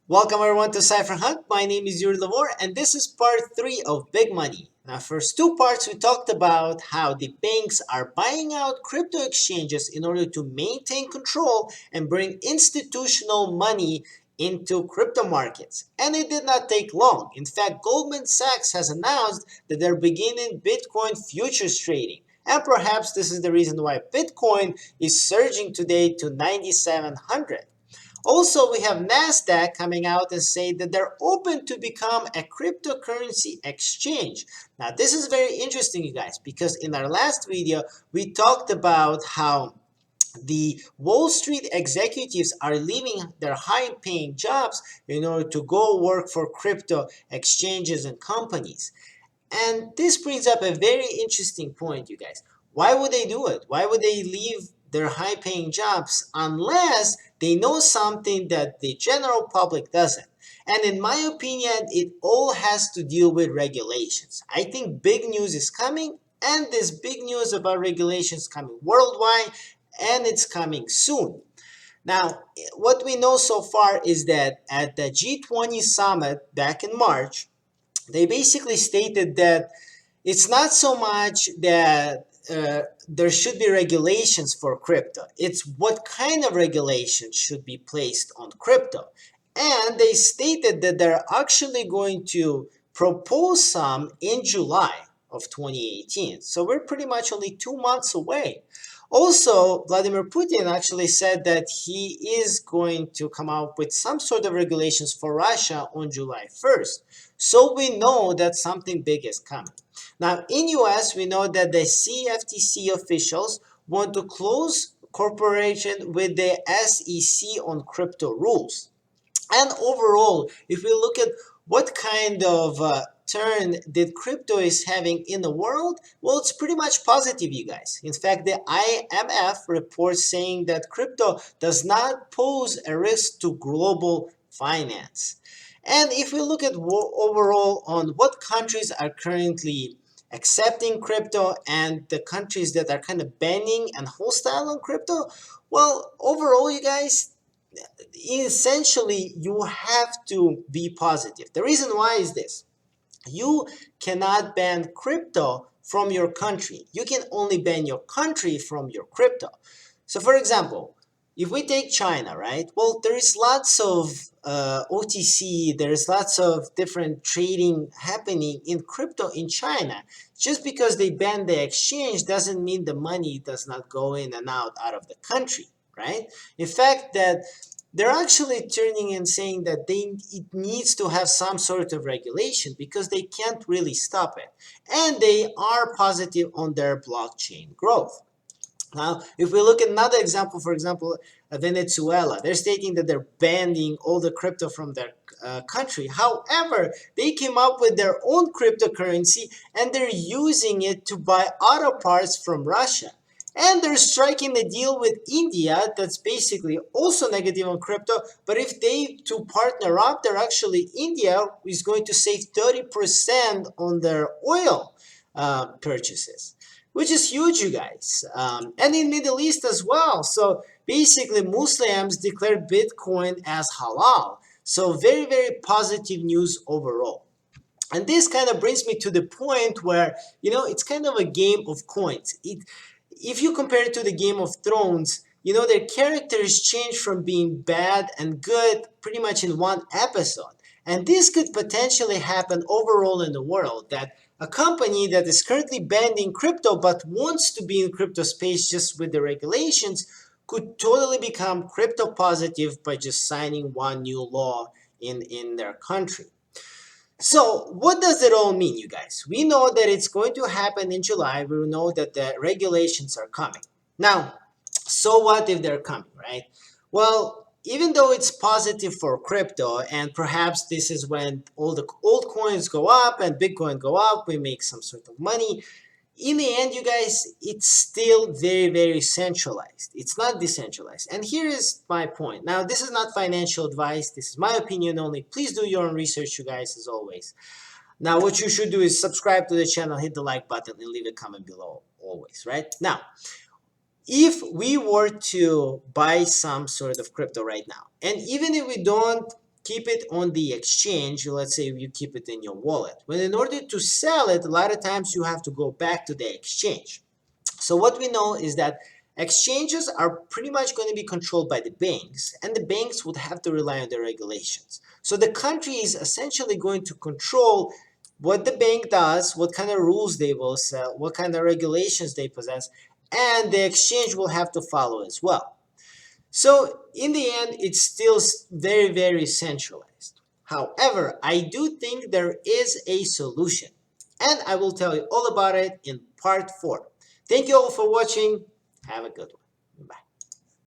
Welcome everyone to CypherHaunt. My name is Yuri Lavor and this is part 3 of Big Money. Now, first two parts we talked about how the banks are buying out crypto exchanges in order to maintain control and bring institutional money into crypto markets. And it did not take long. In fact, Goldman Sachs has announced that they're beginning Bitcoin futures trading. And perhaps this is the reason why Bitcoin is surging today to 9,700. Also, we have NASDAQ coming out and saying that they're open to become a cryptocurrency exchange. Now, this is very interesting, you guys, because in our last video, we talked about how the Wall Street executives are leaving their high-paying jobs in order to go work for crypto exchanges and companies. And this brings up a very interesting point, you guys. Why would they do it? Why would they leave their high paying jobs unless they know something that the general public doesn't? And in my opinion, it all has to deal with regulations. I think big news is coming, and this big news about regulations coming worldwide, and it's coming soon. Now, what we know so far is that at the G20 summit back in March, they basically stated that it's not so much that there should be regulations for crypto. It's what kind of regulations should be placed on crypto. And they stated that they're actually going to propose some in July of 2018. So we're pretty much only 2 months away. Also, Vladimir Putin actually said that he is going to come out with some sort of regulations for Russia on July 1st. So we know that something big is coming. Now, in US, we know that the CFTC officials want to close cooperation with the SEC on crypto rules. And overall, if we look at what kind of turn that crypto is having in the world, well, it's pretty much positive, you guys. In fact, the IMF reports saying that crypto does not pose a risk to global finance. And if we look at overall on what countries are currently accepting crypto and the countries that are kind of banning and hostile on crypto, well, overall, you guys, essentially you have to be positive. The reason why is this: you cannot ban crypto from your country. You can only ban your country from your crypto. So for example, if we take China, right? Well, there is lots of OTC, there's lots of different trading happening in crypto in China. Just because they ban the exchange doesn't mean the money does not go in and out of the country, right? In fact, that they're actually turning and saying that it needs to have some sort of regulation because they can't really stop it. And they are positive on their blockchain growth. Now, if we look at another example, for example, Venezuela, they're stating that they're banning all the crypto from their country. However, they came up with their own cryptocurrency and they're using it to buy auto parts from Russia. And they're striking a deal with India that's basically also negative on crypto. But if they two partner up, they're actually, India is going to save 30% on their oil purchases, which is huge, you guys. And in Middle East as well. So basically, Muslims declared Bitcoin as halal. So very, very positive news overall. And this kind of brings me to the point where, it's kind of a game of coins. If you compare it to the Game of Thrones, their characters change from being bad and good pretty much in one episode. And this could potentially happen overall in the world, that a company that is currently banning crypto but wants to be in crypto space just with the regulations could totally become crypto positive by just signing one new law in their country. So what does it all mean, you guys? We know that it's going to happen in July. We know that the regulations are coming. Now, so what if they're coming, right? Well, even though it's positive for crypto, and perhaps this is when all the old coins go up and Bitcoin go up, we make some sort of money. In the end, you guys, it's still very, very centralized. It's not decentralized. And here is my point. Now, this is not financial advice. This is my opinion only. Please do your own research, you guys, as always. Now, what you should do is subscribe to the channel, hit the like button, and leave a comment below, always, right? Now, if we were to buy some sort of crypto right now, and even if we don't keep it on the exchange. Let's say you keep it in your wallet. But in order to sell it, a lot of times you have to go back to the exchange. So what we know is that exchanges are pretty much going to be controlled by the banks, and the banks would have to rely on the regulations. So the country is essentially going to control what the bank does, what kind of rules they will sell, what kind of regulations they possess, and the exchange will have to follow as well. So in the end, it's still very, very centralized. However, I do think there is a solution, and I will tell you all about it in part 4. Thank you all for watching. Have a good one. Bye.